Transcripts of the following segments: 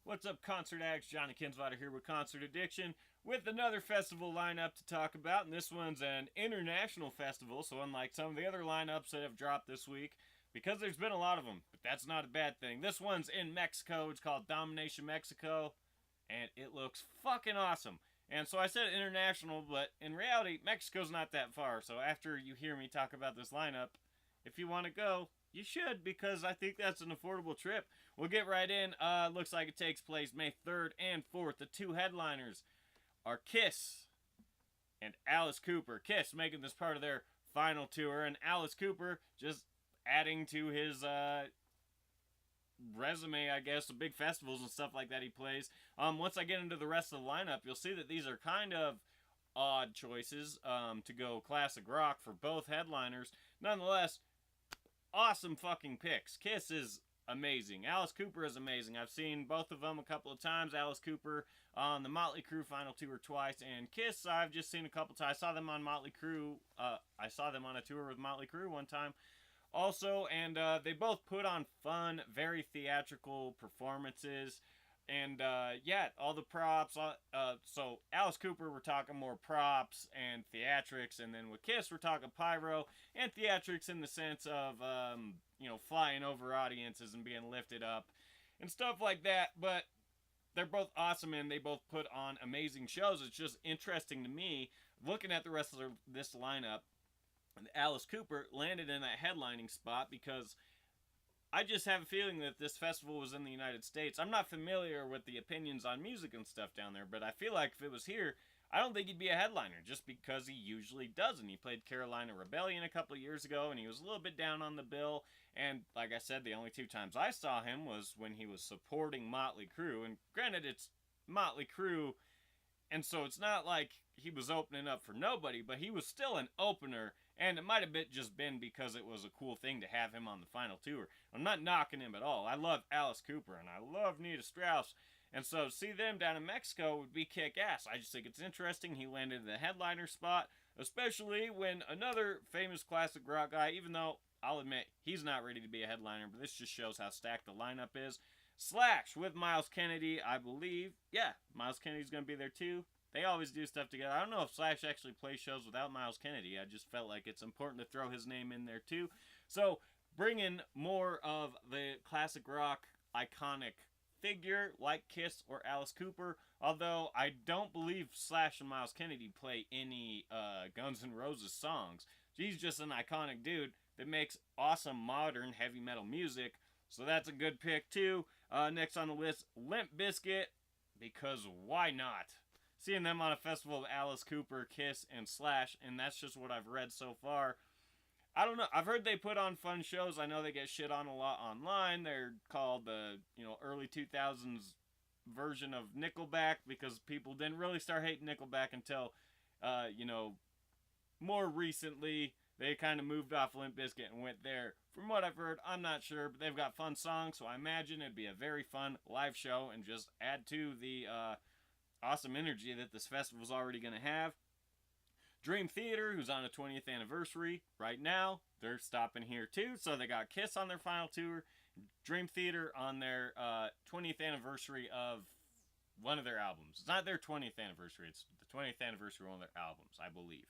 What's up, concert acts? Johnny Kinswater here with Concert Addiction with another festival lineup to talk about. And this one's an international festival, so unlike some of the other lineups that have dropped this week, because there's been a lot of them, but that's not a bad thing. This one's in Mexico. It's called Domination Mexico, and it looks fucking awesome. And so I said international, but in reality, Mexico's not that far. So after you hear me talk about this lineup, if you want to go, you should, because I think that's an affordable trip. We'll get right in. Looks like it takes place May 3rd and 4th. The two headliners are Kiss and Alice Cooper. Kiss making this part of their final tour, and Alice Cooper just adding to his resume, I guess, the big festivals and stuff like that he plays. Once I get into the rest of the lineup, you'll see that these are kind of odd choices to go classic rock for both headliners. Nonetheless, awesome fucking picks. Kiss is amazing. Alice Cooper is amazing. I've seen both of them a couple of times. Alice Cooper on the Motley Crue final tour twice, and Kiss I've just seen a couple times. I saw them on Motley Crue. I saw them on a tour with Motley Crue one time also, and they both put on fun, very theatrical performances. And yeah, all the props. So Alice Cooper, we're talking more props and theatrics, and then with Kiss, we're talking pyro and theatrics in the sense of flying over audiences and being lifted up and stuff like that. But they're both awesome, and they both put on amazing shows. It's just interesting to me looking at the rest of this lineup. Alice Cooper landed in that headlining spot because I just have a feeling that this festival was in the United States. I'm not familiar with the opinions on music and stuff down there, but I feel like if it was here, I don't think he'd be a headliner, just because he usually doesn't. He played Carolina Rebellion a couple of years ago, and he was a little bit down on the bill. And like I said, the only two times I saw him was when he was supporting Motley Crue. And granted, it's Motley Crue, and so it's not like he was opening up for nobody, but he was still an opener. And it might have just been because it was a cool thing to have him on the final tour. I'm not knocking him at all. I love Alice Cooper, and I love Nita Strauss. And so to see them down in Mexico would be kick-ass. I just think it's interesting. He landed in the headliner spot, especially when another famous classic rock guy, even though I'll admit he's not ready to be a headliner, but this just shows how stacked the lineup is. Slash with Miles Kennedy, I believe. Yeah, Miles Kennedy's going to be there too. They always do stuff together. I don't know if Slash actually plays shows without Miles Kennedy. I just felt like it's important to throw his name in there too. So, bring in more of the classic rock iconic figure like Kiss or Alice Cooper. Although, I don't believe Slash and Miles Kennedy play any Guns N' Roses songs. He's just an iconic dude that makes awesome modern heavy metal music. So, that's a good pick too. Next on the list, Limp Bizkit. Because why not? Seeing them on a festival of Alice Cooper, Kiss, and Slash, and that's just what I've read so far. I don't know. I've heard they put on fun shows. I know they get shit on a lot online. They're called the early 2000s version of Nickelback because people didn't really start hating Nickelback until more recently. They kind of moved off Limp Bizkit and went there. From what I've heard, I'm not sure, but they've got fun songs, so I imagine it'd be a very fun live show and just add to the awesome energy that this festival's already going to have. Dream Theater, who's on a 20th anniversary right now, they're stopping here too. So they got Kiss on their final tour, Dream Theater on their 20th anniversary of one of their albums. It's not their 20th anniversary, it's the 20th anniversary of one of their albums, I believe.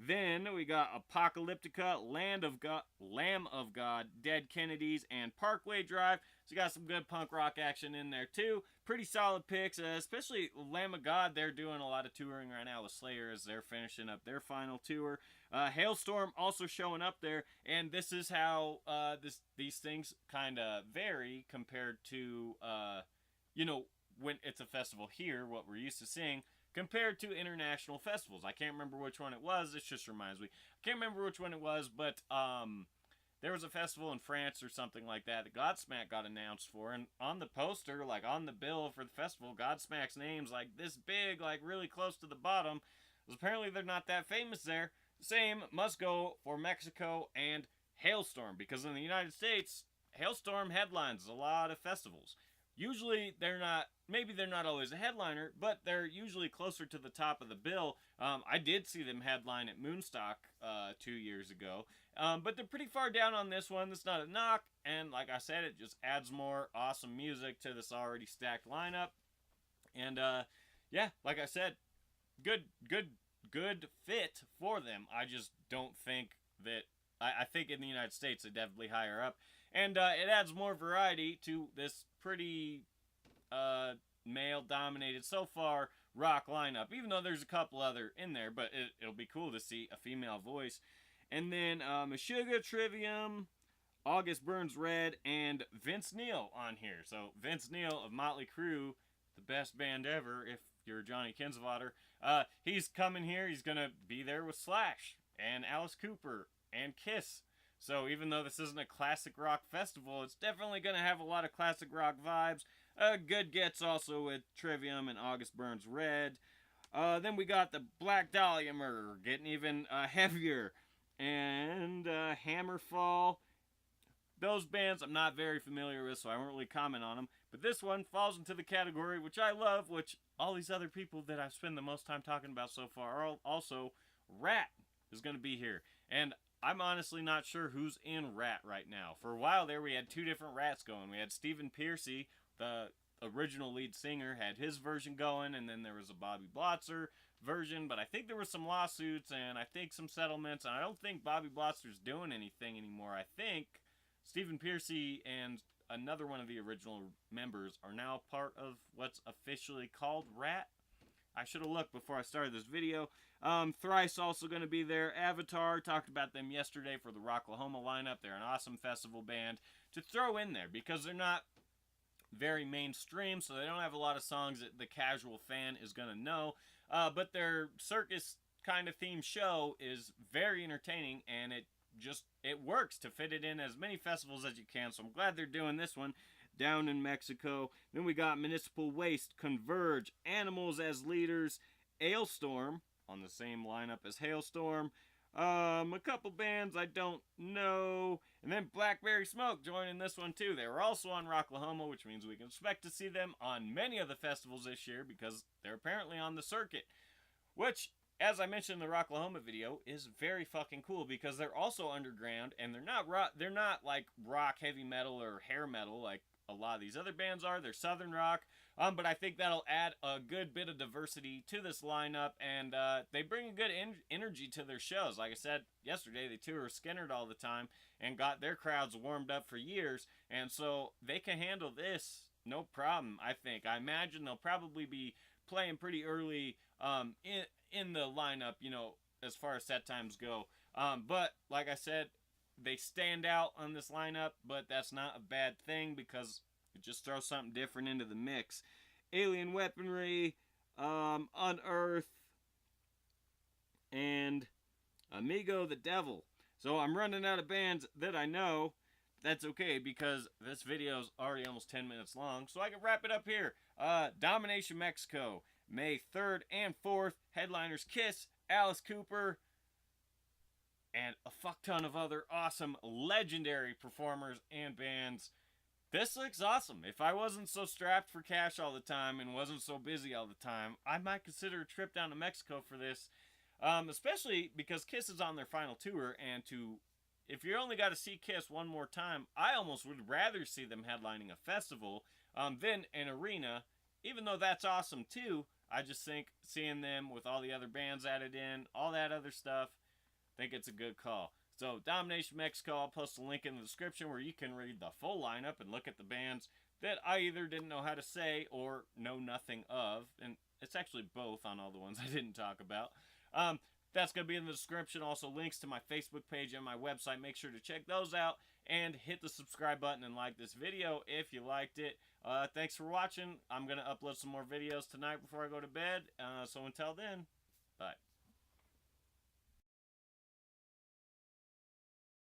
Then we got Apocalyptica, Lamb of God, Dead Kennedys, and Parkway Drive. So you got some good punk rock action in there too. Pretty solid picks, especially Lamb of God. They're doing a lot of touring right now with Slayer as they're finishing up their final tour. Hailstorm also showing up there, and this is how these things kind of vary compared to when it's a festival here, what we're used to seeing, compared to international festivals. I can't remember which one it was. This just reminds me. I can't remember which one it was, but there was a festival in France or something like that Godsmack got announced for, and on the poster, like on the bill for the festival, Godsmack's name's like this big, like really close to the bottom, because apparently they're not that famous there. Same must go for Mexico and Hailstorm, because in the United States, Hailstorm headlines a lot of festivals. usually they're not, maybe they're not always a headliner, but they're usually closer to the top of the bill. I did see them headline at Moonstock 2 years ago, but they're pretty far down on this one. That's not a knock, and like I said, it just adds more awesome music to this already stacked lineup. And yeah, like I said, good fit for them. I just don't think that. I think in the United States they definitely higher up, and it adds more variety to this pretty male-dominated so far rock lineup. Even though there's a couple other in there, but it'll be cool to see a female voice. And then Meshuggah, Trivium, August Burns Red, and Vince Neil on here. So Vince Neil of Motley Crue, the best band ever, if you're Johnny Kinsvater. He's coming here. He's going to be there with Slash and Alice Cooper and Kiss. So even though this isn't a classic rock festival, it's definitely going to have a lot of classic rock vibes. Good gets also with Trivium and August Burns Red. Then we got the Black Dahlia Murder, getting even heavier. And Hammerfall. Those bands I'm not very familiar with, so I won't really comment on them. But this one falls into the category, which I love, which all these other people that I've spent the most time talking about so far are also. Rat is going to be here. And I'm honestly not sure who's in Rat right now. For a while there, we had two different Rats going. We had Stephen Pearcy, the original lead singer, had his version going, and then there was a Bobby Blotzer version, but I think there were some lawsuits, and I think some settlements, and I don't think Bobby Blotzer's doing anything anymore. I think Stephen Pearcy and another one of the original members are now part of what's officially called Rat. I should have looked before I started this video. Thrice also going to be there. Avatar, talked about them yesterday for the Rocklahoma lineup. They're an awesome festival band to throw in there because they're not very mainstream, so they don't have a lot of songs that the casual fan is going to know. But their circus kind of themed show is very entertaining, and it works to fit it in as many festivals as you can. So I'm glad they're doing this one down in Mexico. Then we got Municipal Waste, Converge, Animals as Leaders, Ailstorm on the same lineup as Hailstorm. A couple bands I don't know. And then Blackberry Smoke joining this one too. They were also on Rocklahoma, which means we can expect to see them on many of the festivals this year because they're apparently on the circuit. Which, as I mentioned in the Rocklahoma video, is very fucking cool because they're also underground and they're not like rock, heavy metal, or hair metal like a lot of these other bands are. They're southern rock. But I think that'll add a good bit of diversity to this lineup, and they bring a good energy to their shows. Like I said yesterday, they tour Skinnerd all the time and got their crowds warmed up for years, and so they can handle this no problem, I think. I imagine they'll probably be playing pretty early in the lineup, you know, as far as set times go. But like I said, they stand out on this lineup, but that's not a bad thing because it just throws something different into the mix. Alien Weaponry, Unearth, and Amigo the Devil. So I'm running out of bands that I know. That's okay because this video is already almost 10 minutes long, so I can wrap it up here. Domination Mexico, May 3rd and 4th. Headliners Kiss, Alice Cooper, and a fuck ton of other awesome, legendary performers and bands. This looks awesome. If I wasn't so strapped for cash all the time and wasn't so busy all the time, I might consider a trip down to Mexico for this. Especially because Kiss is on their final tour, and if you only got to see Kiss one more time, I almost would rather see them headlining a festival than an arena, even though that's awesome too. I just think seeing them with all the other bands added in, all that other stuff, I think it's a good call. So, Domination Mexico, I'll post a link in the description where you can read the full lineup and look at the bands that I either didn't know how to say or know nothing of. And it's actually both on all the ones I didn't talk about. That's going to be in the description. Also, links to my Facebook page and my website. Make sure to check those out. And hit the subscribe button and like this video if you liked it. Thanks for watching. I'm going to upload some more videos tonight before I go to bed. So, until then, bye.